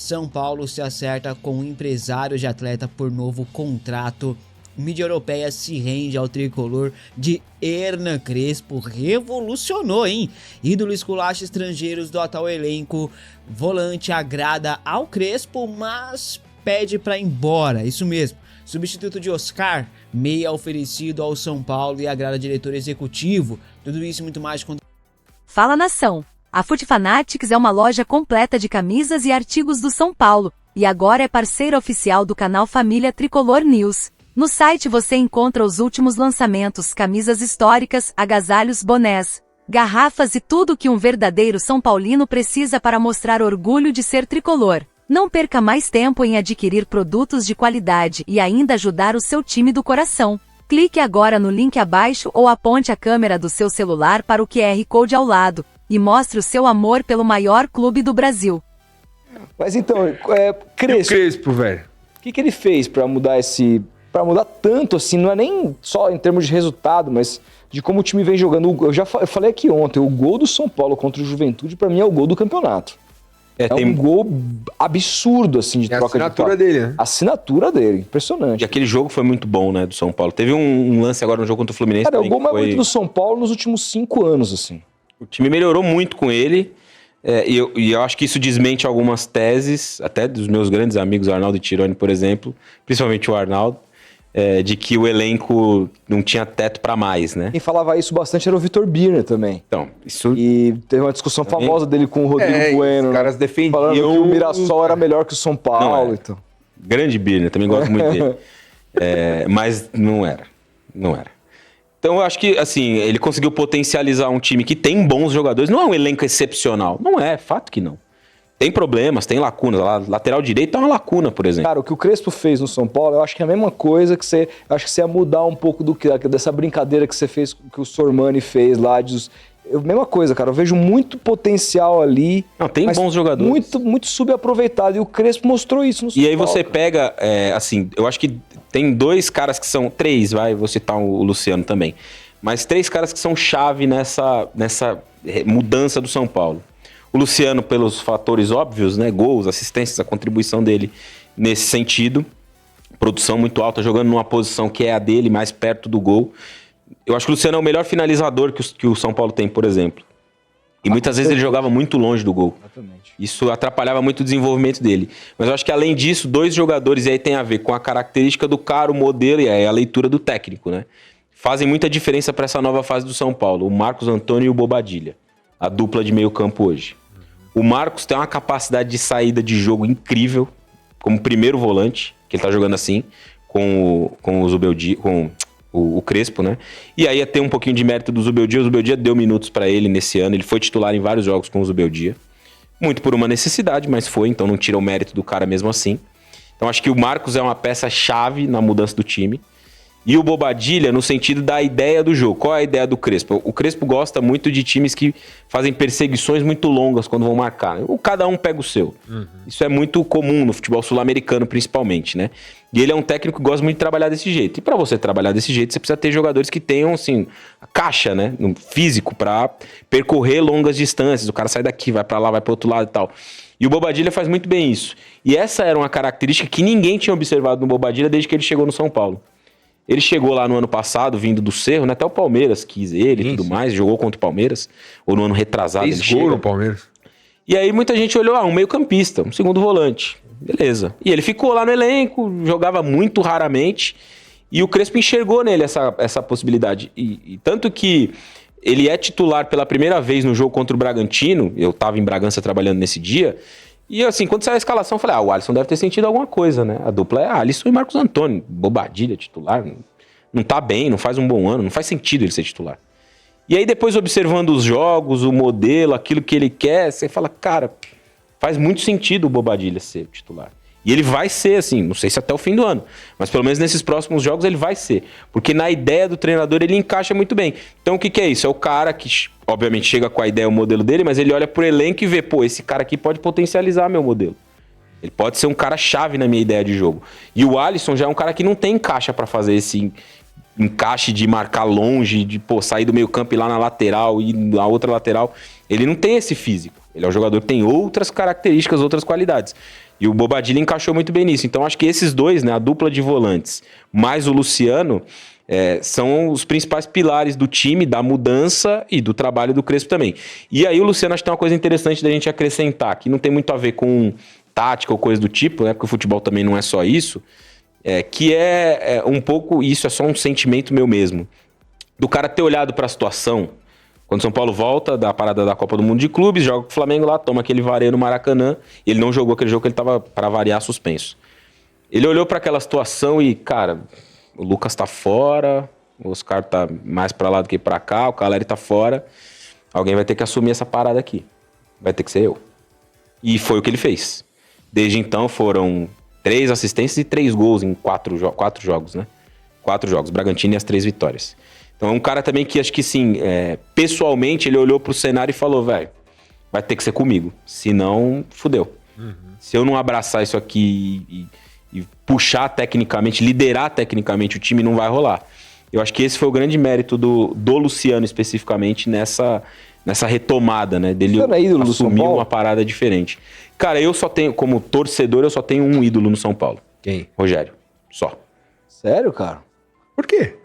São Paulo se acerta com o empresário de atleta por novo contrato. Mídia europeia se rende ao tricolor de Hernan Crespo. Revolucionou, hein? Ídolo esculacha estrangeiros do atual elenco. Volante agrada ao Crespo, mas pede para ir embora. Isso mesmo. Substituto de Oscar, meia oferecido ao São Paulo e agrada diretor executivo. Tudo isso e muito mais. Fala, nação! A Foot Fanatics é uma loja completa de camisas e artigos do São Paulo. E agora é parceira oficial do canal Família Tricolor News. No site você encontra os últimos lançamentos, camisas históricas, agasalhos, bonés, garrafas e tudo que um verdadeiro São Paulino precisa para mostrar orgulho de ser tricolor. Não perca mais tempo em adquirir produtos de qualidade e ainda ajudar o seu time do coração. Clique agora no link abaixo ou aponte a câmera do seu celular para o QR Code ao lado e mostre o seu amor pelo maior clube do Brasil. Mas então, Crespo, velho. O que ele fez para mudar para mudar tanto assim? Não é nem só em termos de resultado, mas de como o time vem jogando. Eu falei aqui ontem, o gol do São Paulo contra o Juventude, para mim, é o gol do campeonato. Tem um gol absurdo, assim, de troca de assinatura dele, né? Assinatura dele, impressionante. E aquele jogo foi muito bom, né, do São Paulo. Teve um lance agora no jogo contra o Fluminense. Cara, é o gol mais bonito do São Paulo nos últimos 5 anos, assim. O time melhorou muito com ele, e eu acho que isso desmente algumas teses, até dos meus grandes amigos, o Arnaldo e Tironi, por exemplo, principalmente o Arnaldo, de que o elenco não tinha teto para mais, né? Quem falava isso bastante era o Vitor Birner também. Então, isso... E teve uma discussão famosa dele com o Rodrigo Bueno. Os caras defendiam... Falando que o Mirassol era melhor que o São Paulo. Então. Grande Birner, também gosto muito dele. Mas não era. Então eu acho que, assim, ele conseguiu potencializar um time que tem bons jogadores. Não é um elenco excepcional. Não é, fato que não. Tem problemas, tem lacunas. Lateral direito é uma lacuna, por exemplo. Cara, o que o Crespo fez no São Paulo, eu acho que é a mesma coisa que você... Acho que você ia mudar um pouco dessa brincadeira que você fez, que o Sormani fez lá. Mesma coisa, cara. Eu vejo muito potencial ali. Não, tem bons jogadores. Muito subaproveitado. E o Crespo mostrou isso no São Paulo. E aí você pega, assim, eu acho que tem 2 caras que são... 3, vou citar o Luciano também. Mas 3 caras que são chave nessa mudança do São Paulo. O Luciano, pelos fatores óbvios, né? Gols, assistências, a contribuição dele nesse sentido. Produção muito alta, jogando numa posição que é a dele, mais perto do gol. Eu acho que o Luciano é o melhor finalizador que o São Paulo tem, por exemplo. E muitas vezes ele jogava muito longe do gol. Exatamente. Isso atrapalhava muito o desenvolvimento dele. Mas eu acho que, além disso, 2 jogadores, e aí tem a ver com a característica do cara, o modelo e a leitura do técnico, né? Fazem muita diferença para essa nova fase do São Paulo. O Marcos Antônio e o Bobadilla. A dupla de meio campo hoje. O Marcos tem uma capacidade de saída de jogo incrível, como primeiro volante, que ele tá jogando assim, com o Zubeldia, com o Crespo, né? E aí ia ter um pouquinho de mérito do Zubeldia. O Zubeldia deu minutos para ele nesse ano, ele foi titular em vários jogos com o Zubeldia. Muito por uma necessidade, mas foi, então não tira o mérito do cara mesmo assim. Então acho que o Marcos é uma peça-chave na mudança do time. E o Bobadilla no sentido da ideia do jogo. Qual é a ideia do Crespo? O Crespo gosta muito de times que fazem perseguições muito longas quando vão marcar. Cada um pega o seu. Isso é muito comum no futebol sul-americano, principalmente, né? E ele é um técnico que gosta muito de trabalhar desse jeito. E para você trabalhar desse jeito, você precisa ter jogadores que tenham, assim, a caixa, né? No físico, para percorrer longas distâncias. O cara sai daqui, vai para lá, vai para outro lado e tal. E o Bobadilla faz muito bem isso. E essa era uma característica que ninguém tinha observado no Bobadilla desde que ele chegou no São Paulo. Ele chegou lá no ano passado, vindo do Cerro, né? Até o Palmeiras quis ele e tudo mais, jogou contra o Palmeiras, ou no ano retrasado ele chegou. No Palmeiras. E aí muita gente olhou, um meio-campista, um segundo volante, beleza. E ele ficou lá no elenco, jogava muito raramente, e o Crespo enxergou nele essa possibilidade. E tanto que ele é titular pela primeira vez no jogo contra o Bragantino, eu tava em Bragança trabalhando nesse dia, e assim, quando saiu a escalação, eu falei, o Alisson deve ter sentido alguma coisa, né? A dupla é Alisson e Marcos Antônio. Bobadilla, titular, não tá bem, não faz um bom ano, não faz sentido ele ser titular. E aí depois, observando os jogos, o modelo, aquilo que ele quer, você fala, cara, faz muito sentido o Bobadilla ser titular. E ele vai ser, assim, não sei se até o fim do ano, mas pelo menos nesses próximos jogos ele vai ser. Porque na ideia do treinador ele encaixa muito bem. Então o que é isso? É o cara que, obviamente, chega com a ideia, o modelo dele, mas ele olha pro elenco e vê, esse cara aqui pode potencializar meu modelo. Ele pode ser um cara chave na minha ideia de jogo. E o Alisson já é um cara que não tem caixa para fazer esse encaixe de marcar longe, de sair do meio campo e ir lá na lateral e na outra lateral. Ele não tem esse físico. Ele é um jogador que tem outras características, outras qualidades. E o Bobadilla encaixou muito bem nisso. Então, acho que esses dois, né, a dupla de volantes, mais o Luciano, são os principais pilares do time, da mudança e do trabalho do Crespo também. E aí o Luciano, acho que tem uma coisa interessante da gente acrescentar, que não tem muito a ver com tática ou coisa do tipo, né, porque o futebol também não é só isso, que é um pouco, isso é só um sentimento meu mesmo, do cara ter olhado para a situação. Quando o São Paulo volta da parada da Copa do Mundo de Clubes, joga com o Flamengo lá, toma aquele vareio no Maracanã, e ele não jogou aquele jogo que ele tava, para variar, suspenso. Ele olhou para aquela situação e, cara, o Lucas tá fora, o Oscar tá mais para lá do que para cá, o Caleri tá fora, alguém vai ter que assumir essa parada aqui. Vai ter que ser eu. E foi o que ele fez. Desde então foram 3 assistências e 3 gols em 4 jogos, né? 4 jogos, Bragantino e as 3 vitórias. Então é um cara também que acho que sim, pessoalmente ele olhou pro cenário e falou, velho, vai ter que ser comigo, senão fudeu. Se eu não abraçar isso aqui e puxar tecnicamente, liderar tecnicamente o time, não vai rolar. Eu acho que esse foi o grande mérito do Luciano especificamente nessa retomada, né? Dele assumir uma parada diferente. Cara, eu só tenho, como torcedor, eu só tenho um ídolo no São Paulo. Quem? Rogério, só. Sério, cara? Por quê?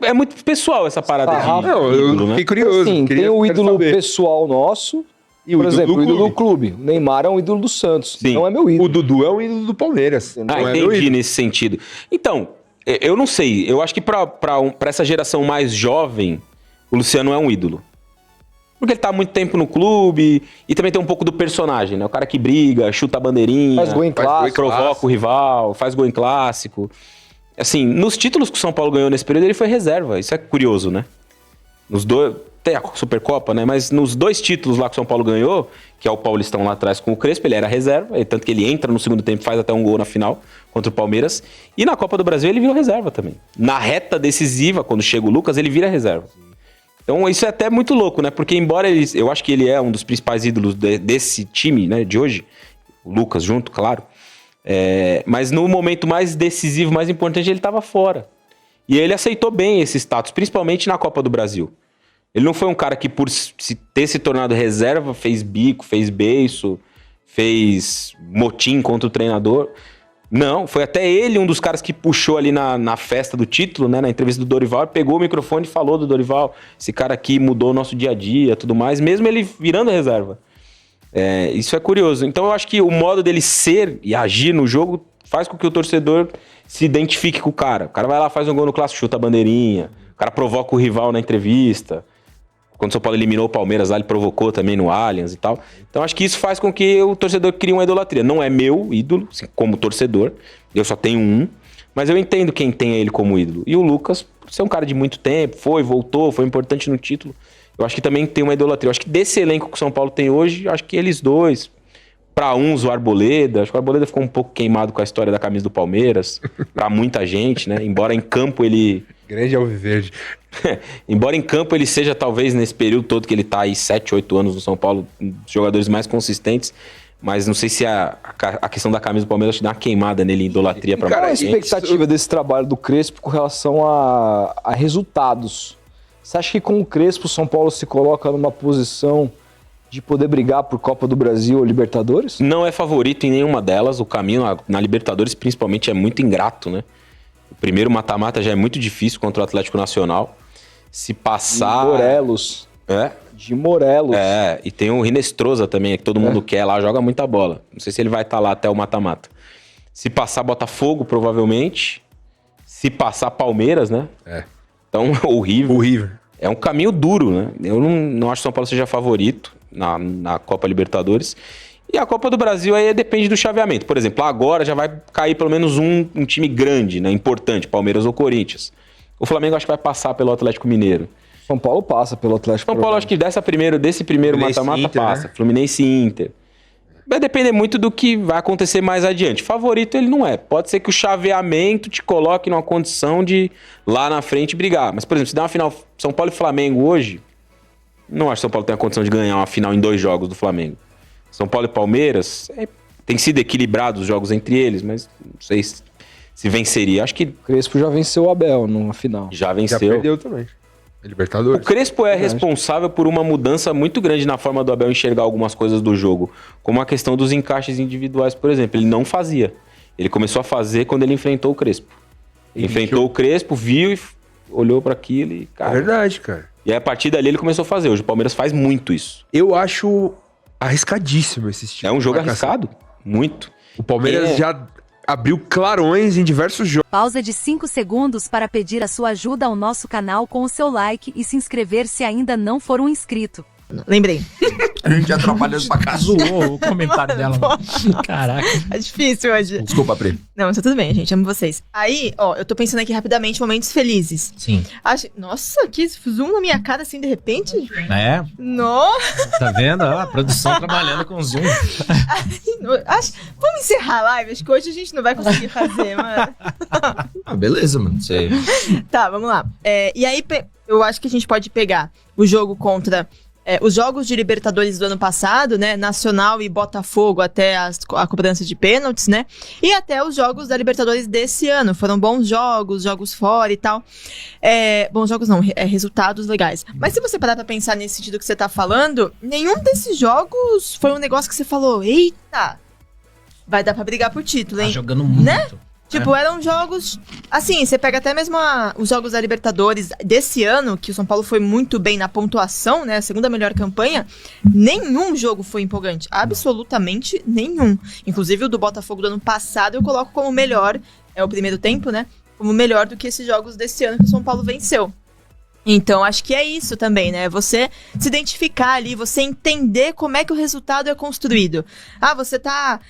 É muito pessoal essa parada de eu ídolo, né? fiquei curioso. Assim, tem o ídolo pessoal nosso, E o por ídolo exemplo, do o ídolo clube. do clube. O Neymar é um ídolo do Santos, Sim. não é meu ídolo. O Dudu é um ídolo do Palmeiras. Não é meu Entendi ídolo. nesse sentido. Então, eu não sei. Eu acho que pra essa geração mais jovem, o Luciano é um ídolo. Porque ele tá há muito tempo no clube e também tem um pouco do personagem, né? O cara que briga, chuta a bandeirinha, Faz gol em clássico. provoca o rival, faz gol em clássico. Assim, nos títulos que o São Paulo ganhou nesse período, ele foi reserva. Isso é curioso, né? Nos dois... Tem a Supercopa, né? Mas nos 2 títulos lá que o São Paulo ganhou, que é o Paulistão lá atrás com o Crespo, ele era reserva, e tanto que ele entra no segundo tempo, faz até um gol na final contra o Palmeiras. E na Copa do Brasil ele virou reserva também. Na reta decisiva, quando chega o Lucas, ele vira reserva. Então isso é até muito louco, né? Porque embora eu acho que ele é um dos principais ídolos desse time, né, de hoje, o Lucas junto, claro, mas no momento mais decisivo, mais importante, ele estava fora. E ele aceitou bem esse status, principalmente na Copa do Brasil. Ele não foi um cara que, por ter se tornado reserva, fez bico, fez beiço, fez motim contra o treinador. Não, foi até ele um dos caras que puxou ali na festa do título, né, na entrevista do Dorival, pegou o microfone e falou do Dorival, esse cara aqui mudou o nosso dia a dia, tudo mais, mesmo ele virando reserva. Isso é curioso. Então eu acho que o modo dele ser e agir no jogo faz com que o torcedor se identifique com o cara. O cara vai lá, faz um gol no clássico, chuta a bandeirinha, o cara provoca o rival na entrevista. Quando o São Paulo eliminou o Palmeiras lá, ele provocou também no Allianz e tal. Então acho que isso faz com que o torcedor crie uma idolatria. Não é meu ídolo, assim, como torcedor, eu só tenho um, mas eu entendo quem tem ele como ídolo. E o Lucas, por ser um cara de muito tempo, voltou, foi importante no título, eu acho que também tem uma idolatria. Eu acho que desse elenco que o São Paulo tem hoje, acho que eles dois, pra uns o Arboleda, acho que o Arboleda ficou um pouco queimado com a história da camisa do Palmeiras, pra muita gente, né? Embora em campo ele... Grande Alviverde. Embora em campo ele seja, talvez, nesse período todo que ele tá aí, 7, 8 anos no São Paulo, um dos jogadores mais consistentes, mas não sei se a questão da camisa do Palmeiras te dá uma queimada nele, idolatria pra Qual é a muita gente. expectativa desse trabalho do Crespo com relação a resultados? Você acha que com o Crespo o São Paulo se coloca numa posição de poder brigar por Copa do Brasil ou Libertadores? Não é favorito em nenhuma delas, o caminho na Libertadores principalmente é muito ingrato, né? O primeiro mata-mata já é muito difícil contra o Atlético Nacional. Se passar... De Morelos. E tem o Rinestrosa também, que todo mundo quer lá, joga muita bola. Não sei se ele vai estar lá até o mata-mata. Se passar Botafogo, provavelmente. Se passar Palmeiras, né? Então, horrível. É um caminho duro, né? Eu não acho que o São Paulo seja favorito na Copa Libertadores. E a Copa do Brasil aí depende do chaveamento. Por exemplo, agora já vai cair pelo menos um time grande, né? Importante, Palmeiras ou Corinthians. O Flamengo acho que vai passar pelo Atlético Mineiro. São Paulo passa pelo Atlético. São Paulo acho que desse primeiro mata-mata passa. Né? Fluminense e Inter. Vai depender muito do que vai acontecer mais adiante. Favorito ele não é. Pode ser que o chaveamento te coloque numa condição de lá na frente brigar. Mas, por exemplo, se der uma final São Paulo e Flamengo hoje, não acho que São Paulo tem a condição de ganhar uma final em 2 jogos do Flamengo. São Paulo e Palmeiras, tem sido equilibrado os jogos entre eles, mas não sei se venceria. Acho que... Crespo já venceu o Abel numa final. Já venceu. Já perdeu também. É Libertadores. O Crespo é responsável por uma mudança muito grande na forma do Abel enxergar algumas coisas do jogo. Como a questão dos encaixes individuais, por exemplo. Ele não fazia. Ele começou a fazer quando ele enfrentou o Crespo. Ele enfrentou o Crespo, viu e olhou para aquilo e... É verdade, cara. E aí, a partir dali ele começou a fazer. Hoje o Palmeiras faz muito isso. Eu acho arriscadíssimo esse estilo. É um jogo de marcação. arriscado? Muito. O Palmeiras já abriu clarões em diversos jogos. Pausa de 5 segundos para pedir a sua ajuda ao nosso canal com o seu like e se inscrever se ainda não for um inscrito. Lembrei. A gente atrapalhando pra cá. Zoou o comentário dela. Mano. Caraca. É difícil hoje. Desculpa, Pri. Não, tá tudo bem, gente. Amo vocês. Aí, ó, eu tô pensando aqui rapidamente momentos felizes. Sim. Nossa, que zoom na minha cara assim de repente. É, Nossa. tá vendo? Ó, a produção trabalhando com zoom. Vamos encerrar a live? Acho que hoje a gente não vai conseguir fazer, mano. Ah, beleza, mano. Você... Tá, vamos lá. E aí, eu acho que a gente pode pegar o jogo contra... os jogos de Libertadores do ano passado, né? Nacional e Botafogo até a cobrança de pênaltis, né? E até os jogos da Libertadores desse ano. Foram bons jogos fora e tal. Bons jogos não, resultados legais. Mas se você parar pra pensar nesse sentido que você tá falando, nenhum desses jogos foi um negócio que você falou, eita, vai dar pra brigar por título, hein? Tá jogando muito. Né? Tipo, eram jogos... Assim, você pega até mesmo os jogos da Libertadores desse ano, que o São Paulo foi muito bem na pontuação, né? A segunda melhor campanha. Nenhum jogo foi empolgante. Absolutamente nenhum. Inclusive, o do Botafogo do ano passado eu coloco como melhor. É o primeiro tempo, né? Como melhor do que esses jogos desse ano que o São Paulo venceu. Então, acho que é isso também, né? Você se identificar ali, você entender como é que o resultado é construído. Ah, você tá...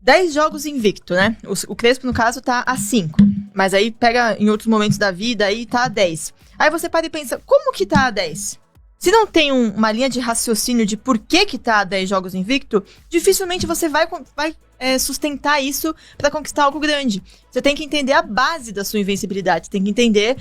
10 jogos invicto, né? O Crespo, no caso, tá a 5. Mas aí pega em outros momentos da vida, aí tá a 10. Aí você para e pensa, como que tá a 10? Se não tem uma linha de raciocínio de por que tá a 10 jogos invicto, dificilmente você vai sustentar isso pra conquistar algo grande. Você tem que entender a base da sua invencibilidade. Você tem que entender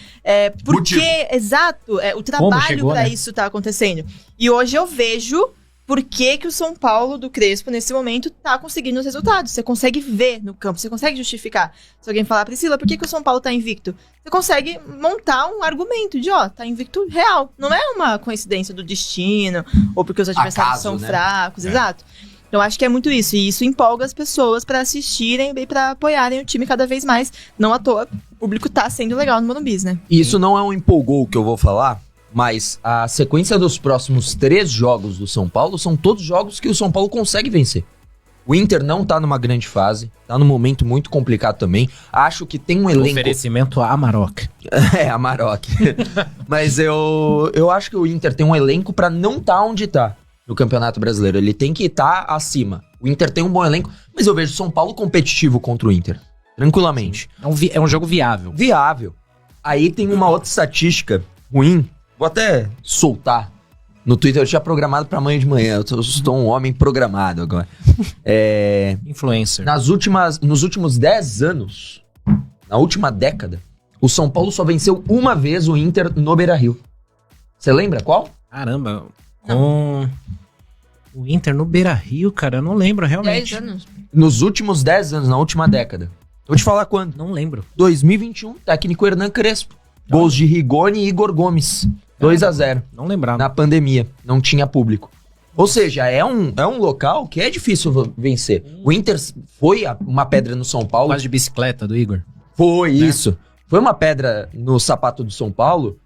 por que, exato, o trabalho pra isso tá acontecendo. E hoje eu vejo... Por que o São Paulo do Crespo, nesse momento, tá conseguindo os resultados? Você consegue ver no campo, você consegue justificar. Se alguém falar, Priscila, por que o São Paulo tá invicto? Você consegue montar um argumento de, tá invicto real. Não é uma coincidência do destino, ou porque os adversários são fracos, exato. Então, acho que é muito isso. E isso empolga as pessoas pra assistirem e pra apoiarem o time cada vez mais. Não à toa, o público tá sendo legal no Morumbi, né? E isso não é um empolgou que eu vou falar... Mas a sequência dos próximos 3 jogos do São Paulo são todos jogos que o São Paulo consegue vencer. O Inter não tá numa grande fase, tá num momento muito complicado também. Acho que tem um elenco... Oferecimento a Amarok. A Amarok. Mas eu acho que o Inter tem um elenco pra não tá onde tá no Campeonato Brasileiro. Ele tem que estar acima. O Inter tem um bom elenco, mas eu vejo o São Paulo competitivo contra o Inter. Tranquilamente. É um jogo viável. Viável. Aí tem uma outra estatística ruim. Vou até soltar no Twitter. Eu tinha programado pra amanhã de manhã. Eu estou um homem programado agora. Influencer. Nos últimos 10 anos, na última década, o São Paulo só venceu uma vez o Inter no Beira-Rio. Você lembra qual? Caramba. Com o Inter no Beira-Rio, cara, eu não lembro realmente. 10 anos. Nos últimos 10 anos, na última década. Vou te falar quando. Não lembro. 2021, técnico Hernan Crespo. Gols de Rigoni e Igor Gomes. 2-0. Não lembrava. Na pandemia. Não tinha público. Ou seja, é um local que é difícil vencer. O Inter foi uma pedra no São Paulo. Quase de bicicleta do Igor. Foi, isso. Foi uma pedra no sapato do São Paulo.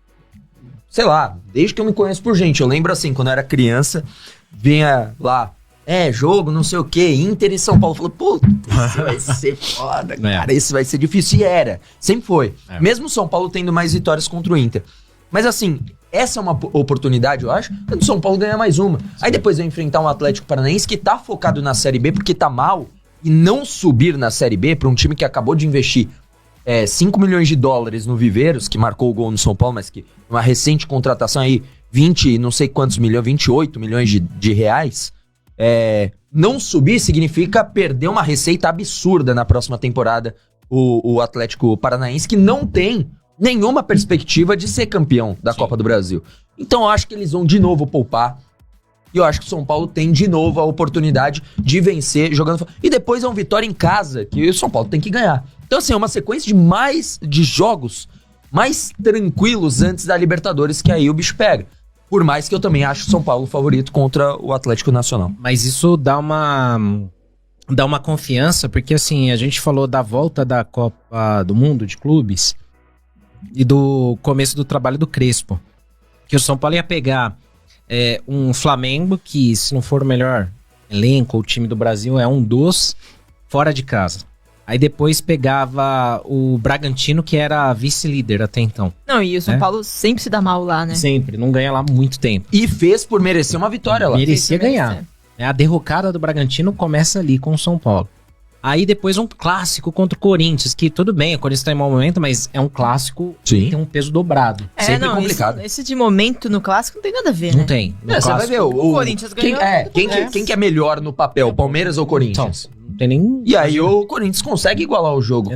Sei lá, desde que eu me conheço por gente. Eu lembro assim, quando eu era criança, vinha lá, jogo, não sei o quê, Inter e São Paulo. Falou, puta, isso vai ser foda, cara. Isso vai ser difícil. E era. Sempre foi. Mesmo o São Paulo tendo mais vitórias contra o Inter. Mas assim, essa é uma oportunidade, eu acho, do São Paulo ganhar mais uma. Sim. Aí depois vai enfrentar um Atlético Paranaense que tá focado na Série B porque tá mal. E não subir na Série B para um time que acabou de investir 5 milhões de dólares no Viveiros, que marcou o gol no São Paulo, mas que uma recente contratação aí, 20, não sei quantos milhões, 28 milhões de reais. Não subir significa perder uma receita absurda na próxima temporada. O Atlético Paranaense, que não tem nenhuma perspectiva de ser campeão da Copa do Brasil. Então eu acho que eles vão de novo poupar. E eu acho que o São Paulo tem de novo a oportunidade de vencer jogando... E depois é uma vitória em casa, que o São Paulo tem que ganhar. Então assim, é uma sequência de jogos mais tranquilos antes da Libertadores, que aí o bicho pega. Por mais que eu também acho o São Paulo favorito contra o Atlético Nacional. Mas isso dá uma confiança, porque assim, a gente falou da volta da Copa do Mundo de clubes e do começo do trabalho do Crespo. Que o São Paulo ia pegar um Flamengo, que se não for o melhor elenco ou time do Brasil, é um dos fora de casa. Aí depois pegava o Bragantino, que era vice-líder até então. Não, e o São Paulo sempre se dá mal lá, né? Sempre, não ganha lá há muito tempo. E fez por merecer uma vitória lá. Merecia ganhar. A derrocada do Bragantino começa ali com o São Paulo. Aí depois um clássico contra o Corinthians, que tudo bem, o Corinthians tá em mau momento, mas é um clássico que tem um peso dobrado. Sempre complicado. Esse de momento no clássico não tem nada a ver, né? Não tem. No Você vai ver, o Corinthians ganhou. Quem que é melhor no papel, Palmeiras ou Corinthians? Então, não tem nem... E aí o Corinthians consegue igualar o jogo.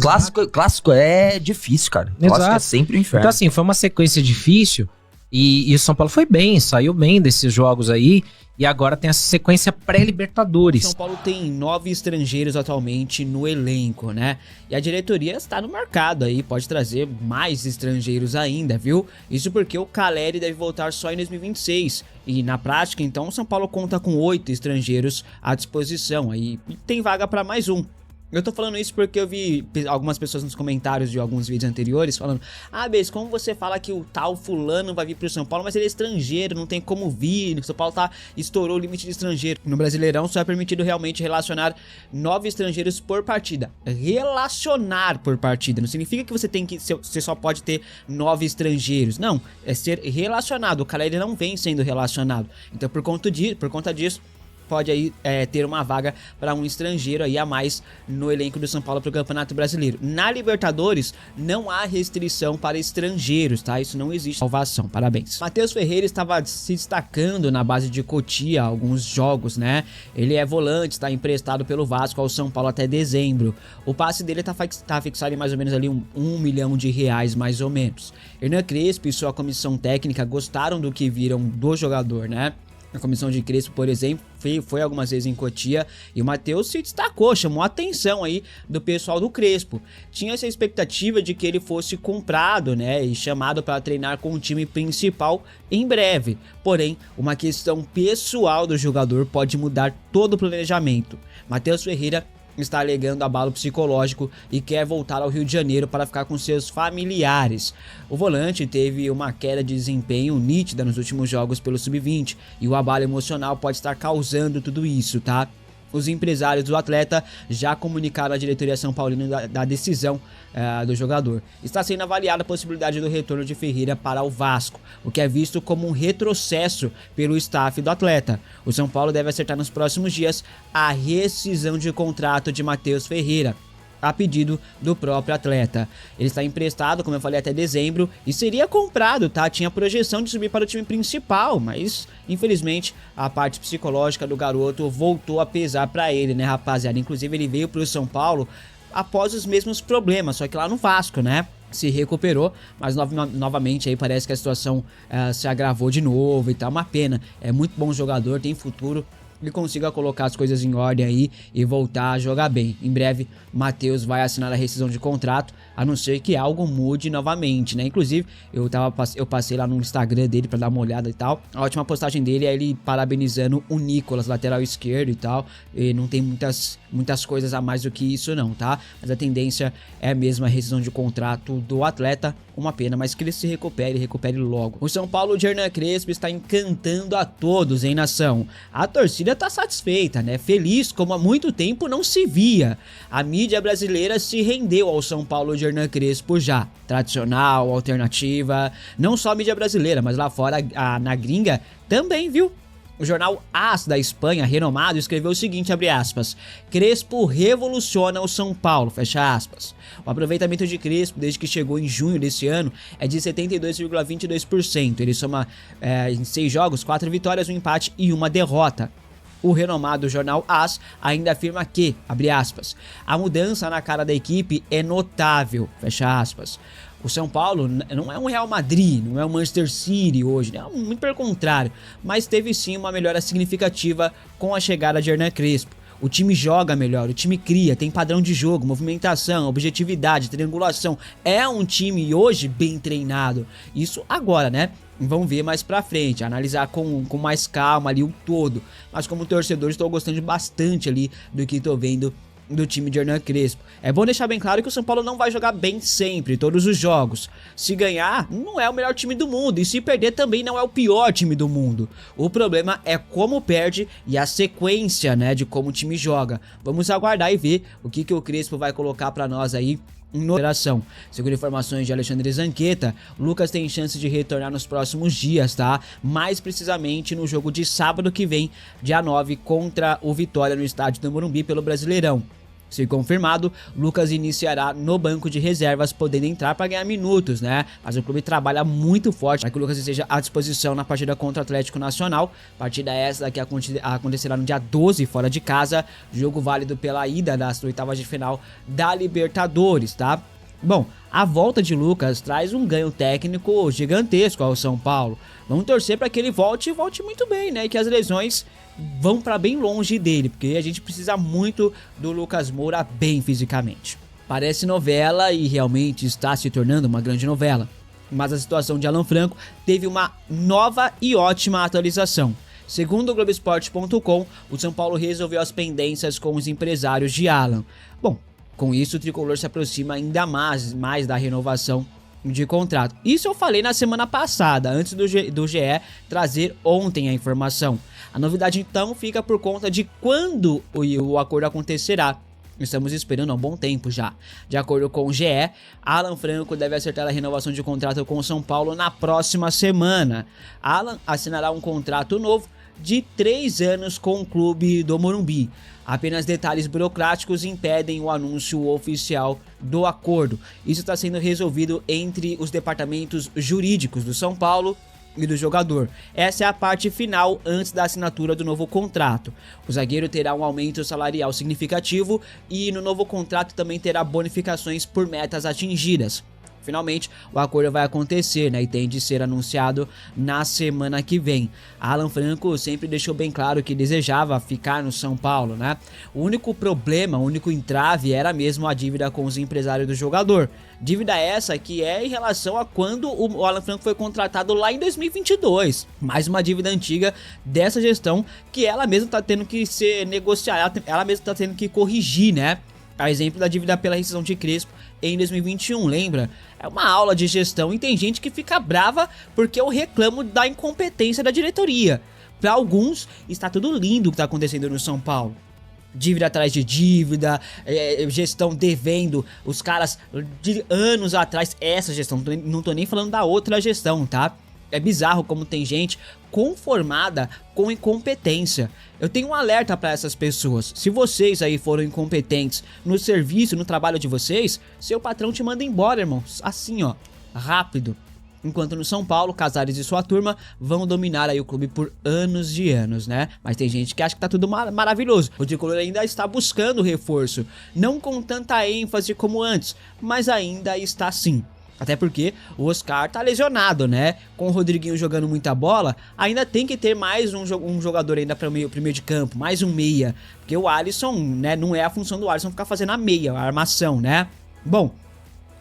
Clássico é difícil, cara. Clássico é sempre o inferno. Então assim, foi uma sequência difícil e o São Paulo foi bem, saiu bem desses jogos aí. E agora tem essa sequência pré-Libertadores. São Paulo tem 9 estrangeiros atualmente no elenco, né? E a diretoria está no mercado aí, pode trazer mais estrangeiros ainda, viu? Isso porque o Caleri deve voltar só em 2026. E na prática, então, o São Paulo conta com 8 estrangeiros à disposição. Aí tem vaga para mais um. Eu tô falando isso porque eu vi algumas pessoas nos comentários de alguns vídeos anteriores falando: ah, Bess, como você fala que o tal fulano vai vir pro São Paulo, mas ele é estrangeiro, não tem como vir, o São Paulo estourou o limite de estrangeiro. No Brasileirão só é permitido realmente relacionar 9 estrangeiros por partida. Relacionar por partida, não significa que você só pode ter 9 estrangeiros, não, é ser relacionado. O cara ele não vem sendo relacionado, então por conta disso pode aí ter uma vaga para um estrangeiro aí a mais no elenco do São Paulo para o Campeonato Brasileiro. Na Libertadores não há restrição para estrangeiros, tá? Isso não existe. Salvação, parabéns. Matheus Ferreira estava se destacando na base de Cotia alguns jogos, né? Ele é volante, está emprestado pelo Vasco ao São Paulo até dezembro. O passe dele tá fixado em mais ou menos ali R$1 milhão mais ou menos. Hernan Crespo e sua comissão técnica gostaram do que viram do jogador, né? A comissão de Crespo, por exemplo, foi algumas vezes em Cotia e o Matheus se destacou, chamou a atenção aí do pessoal do Crespo. Tinha essa expectativa de que ele fosse comprado, né, e chamado para treinar com o time principal em breve. Porém, uma questão pessoal do jogador pode mudar todo o planejamento. Matheus Ferreira está alegando abalo psicológico e quer voltar ao Rio de Janeiro para ficar com seus familiares. O volante teve uma queda de desempenho nítida nos últimos jogos pelo Sub-20 e o abalo emocional pode estar causando tudo isso, tá? Os empresários do atleta já comunicaram à diretoria São Paulina da decisão do jogador. Está sendo avaliada a possibilidade do retorno de Ferreira para o Vasco, o que é visto como um retrocesso pelo staff do atleta. O São Paulo deve acertar nos próximos dias a rescisão de contrato de Matheus Ferreira, a pedido do próprio atleta. Ele está emprestado, como eu falei, até dezembro e seria comprado, tá? Tinha projeção de subir para o time principal, mas infelizmente a parte psicológica do garoto voltou a pesar para ele, né, rapaziada? Inclusive ele veio para o São Paulo após os mesmos problemas, só que lá no Vasco, né? Se recuperou, mas novamente aí parece que a situação se agravou de novo e tá uma pena. É muito bom jogador, tem futuro. Ele consiga colocar as coisas em ordem aí e voltar a jogar bem. Em breve, Matheus vai assinar a rescisão de contrato, a não ser que algo mude novamente, né? Inclusive, eu passei lá no Instagram dele pra dar uma olhada e tal. A última postagem dele é ele parabenizando o Nicolas, lateral esquerdo e tal. E não tem muitas coisas a mais do que isso não, tá? Mas a tendência é a mesma rescisão de contrato do atleta. Uma pena, mas que ele se recupere logo. O São Paulo de Hernan Crespo está encantando a todos, hein, nação? A torcida tá satisfeita, né? Feliz como há muito tempo não se via. A mídia brasileira se rendeu ao São Paulo de Hernan Crespo já. Tradicional, alternativa, não só a mídia brasileira, mas lá fora, na gringa, também, viu? O jornal AS da Espanha, renomado, escreveu o seguinte, abre aspas: Crespo revoluciona o São Paulo, fecha aspas. O aproveitamento de Crespo, desde que chegou em junho desse ano, é de 72,22%. Ele soma em 6 jogos, 4 vitórias, 1 empate e 1 derrota. O renomado jornal AS ainda afirma que, abre aspas, a mudança na cara da equipe é notável, fecha aspas. O São Paulo não é um Real Madrid, não é um Manchester City hoje, né? Muito pelo contrário, mas teve sim uma melhora significativa com a chegada de Hernan Crespo. o time joga melhor, o time cria, tem padrão de jogo, movimentação, objetividade, triangulação. É um time hoje bem treinado. Isso agora, né? Vamos ver mais pra frente, analisar com mais calma ali o todo. Mas como torcedor, estou gostando bastante ali do que tô vendo do time de Hernan Crespo. É bom deixar bem claro que o São Paulo não vai jogar bem sempre, todos os jogos. Se ganhar, não é o melhor time do mundo, e se perder também não é o pior time do mundo. O problema é como perde e a sequência, né, de como o time joga. Vamos aguardar e ver o que o Crespo vai colocar pra nós aí na operação. Segundo informações de Alexandre Zanqueta, Lucas tem chance de retornar nos próximos dias, tá? Mais precisamente no jogo de sábado que vem, dia 9, contra o Vitória no estádio do Morumbi pelo Brasileirão. Se confirmado, Lucas iniciará no banco de reservas, podendo entrar para ganhar minutos, né? Mas o clube trabalha muito forte para que o Lucas esteja à disposição na partida contra o Atlético Nacional. Partida essa que acontecerá no dia 12, fora de casa. Jogo válido pela ida das oitavas de final da Libertadores, tá? Bom, a volta de Lucas traz um ganho técnico gigantesco ao São Paulo. Vamos torcer para que ele volte muito bem, né? E que as lesões vão para bem longe dele, porque a gente precisa muito do Lucas Moura bem fisicamente. Parece novela e realmente está se tornando uma grande novela. Mas a situação de Alan Franco teve uma nova e ótima atualização. Segundo o Globoesporte.com, o São Paulo resolveu as pendências com os empresários de Alan. Bom, com isso o tricolor se aproxima ainda mais da renovação de contrato. Isso eu falei na semana passada, antes do GE trazer ontem a informação. A novidade então fica por conta de quando o acordo acontecerá. Estamos esperando há um bom tempo já. De acordo com o GE, Alan Franco deve acertar a renovação de contrato com o São Paulo na próxima semana. Alan assinará um contrato novo de 3 anos com o clube do Morumbi. Apenas detalhes burocráticos impedem o anúncio oficial do acordo. Isso está sendo resolvido entre os departamentos jurídicos do São Paulo e do jogador. Essa é a parte final antes da assinatura do novo contrato. O zagueiro terá um aumento salarial significativo e no novo contrato também terá bonificações por metas atingidas. Finalmente, o acordo vai acontecer, né, e tem de ser anunciado na semana que vem. Alan Franco sempre deixou bem claro que desejava ficar no São Paulo, né? O único problema, o único entrave era mesmo a dívida com os empresários do jogador. Dívida essa que é em relação a quando o Alan Franco foi contratado lá em 2022. Mais uma dívida antiga dessa gestão que ela mesma está tendo que ser negociada, ela mesma está tendo que corrigir, né? A exemplo da dívida pela rescisão de Crespo em 2021, lembra? É uma aula de gestão e tem gente que fica brava porque eu reclamo da incompetência da diretoria. Para alguns, está tudo lindo o que está acontecendo no São Paulo. Dívida atrás de dívida, gestão devendo os caras de anos atrás. Essa gestão, não tô nem falando da outra gestão, tá? É bizarro como tem gente conformada com incompetência. Eu tenho um alerta para essas pessoas. Se vocês aí foram incompetentes no serviço, no trabalho de vocês, seu patrão te manda embora, irmãos. Assim, ó, rápido. Enquanto no São Paulo, Casares e sua turma vão dominar aí o clube por anos e anos, né? Mas tem gente que acha que tá tudo maravilhoso. O tricolor ainda está buscando reforço. Não com tanta ênfase como antes, mas ainda está sim. Até porque o Oscar tá lesionado, né? Com o Rodriguinho jogando muita bola, ainda tem que ter mais um jogador ainda para o meio de campo, mais um meia. Porque o Alisson, né, não é a função do Alisson ficar fazendo a meia, a armação, né? Bom,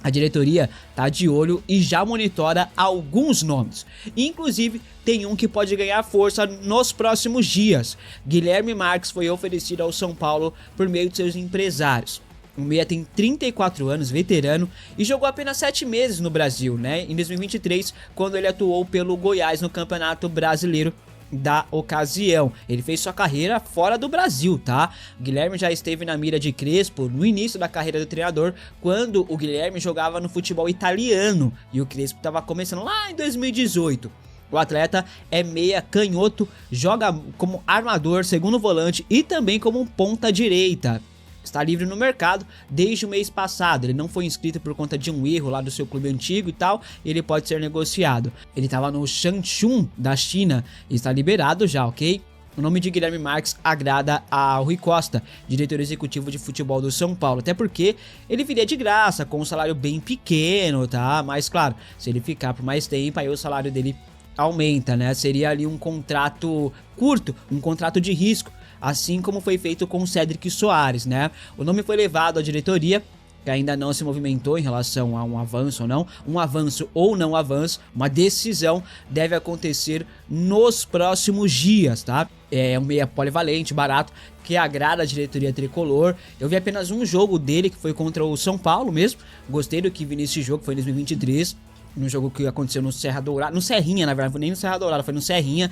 a diretoria tá de olho e já monitora alguns nomes. Inclusive, tem um que pode ganhar força nos próximos dias. Guilherme Marques foi oferecido ao São Paulo por meio de seus empresários. O meia tem 34 anos, veterano, e jogou apenas 7 meses no Brasil, né? Em 2023, quando ele atuou pelo Goiás no Campeonato Brasileiro da ocasião. Ele fez sua carreira fora do Brasil, tá? O Guilherme já esteve na mira de Crespo no início da carreira do treinador, quando o Guilherme jogava no futebol italiano e o Crespo estava começando lá em 2018. O atleta é meia canhoto, joga como armador, segundo volante e também como ponta direita. Está livre no mercado desde o mês passado. Ele não foi inscrito por conta de um erro lá do seu clube antigo e tal. Ele pode ser negociado. Ele estava no Shanchun da China e está liberado já, ok? O nome de Guilherme Marques agrada a Rui Costa, diretor executivo de futebol do São Paulo. Até porque ele viria de graça, com um salário bem pequeno, tá? Mas claro, se ele ficar por mais tempo, aí o salário dele aumenta, né? Seria ali um contrato curto, um contrato de risco. assim como foi feito com o Cédric Soares, né? O nome foi levado à diretoria, que ainda não se movimentou em relação a um avanço ou não, um avanço ou não avanço, uma decisão deve acontecer nos próximos dias, tá? É um meia polivalente, barato, que agrada a diretoria tricolor. Eu vi apenas um jogo dele, que foi contra o São Paulo mesmo, gostei do que vi nesse jogo, foi em 2023, no jogo que aconteceu no Serra Dourada, no Serrinha, na verdade, nem no Serra Dourada, foi no Serrinha.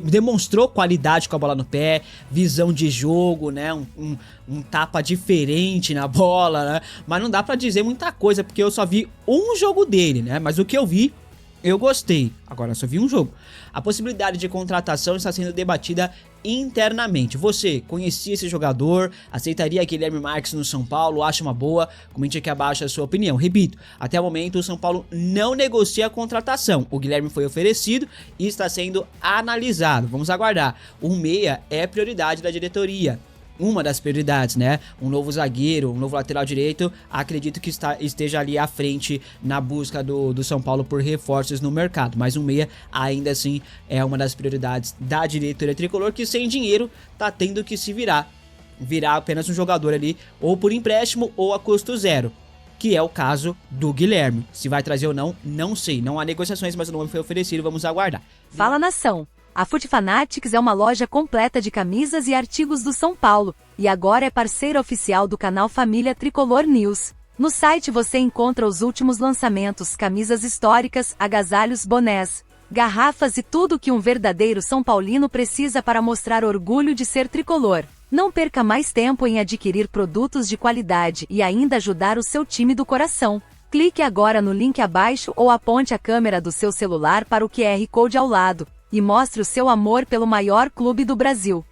Demonstrou qualidade com a bola no pé, visão de jogo, né? Um tapa diferente na bola, né? Mas não dá pra dizer muita coisa, porque eu só vi um jogo dele, né? Mas o que eu vi, eu gostei. Agora, só vi um jogo. A possibilidade de contratação está sendo debatida internamente. Você conhecia esse jogador? Aceitaria Guilherme Marques no São Paulo? Acha uma boa? Comente aqui abaixo a sua opinião. Repito, até o momento o São Paulo não negocia a contratação. O Guilherme foi oferecido e está sendo analisado. Vamos aguardar. O meia é prioridade da diretoria. Uma das prioridades, né? Um novo zagueiro, um novo lateral direito, acredito que esteja ali à frente na busca do São Paulo por reforços no mercado. Mas um meia, ainda assim, é uma das prioridades da diretoria tricolor, que sem dinheiro tá tendo que se virar apenas um jogador ali, ou por empréstimo ou a custo zero, que é o caso do Guilherme. Se vai trazer ou não, não sei. Não há negociações, mas o nome foi oferecido, vamos aguardar. Fala, nação! A Foot Fanatics é uma loja completa de camisas e artigos do São Paulo, e agora é parceira oficial do canal Família Tricolor News. No site você encontra os últimos lançamentos, camisas históricas, agasalhos, bonés, garrafas e tudo que um verdadeiro São Paulino precisa para mostrar orgulho de ser tricolor. Não perca mais tempo em adquirir produtos de qualidade e ainda ajudar o seu time do coração. Clique agora no link abaixo ou aponte a câmera do seu celular para o QR Code ao lado e mostre o seu amor pelo maior clube do Brasil.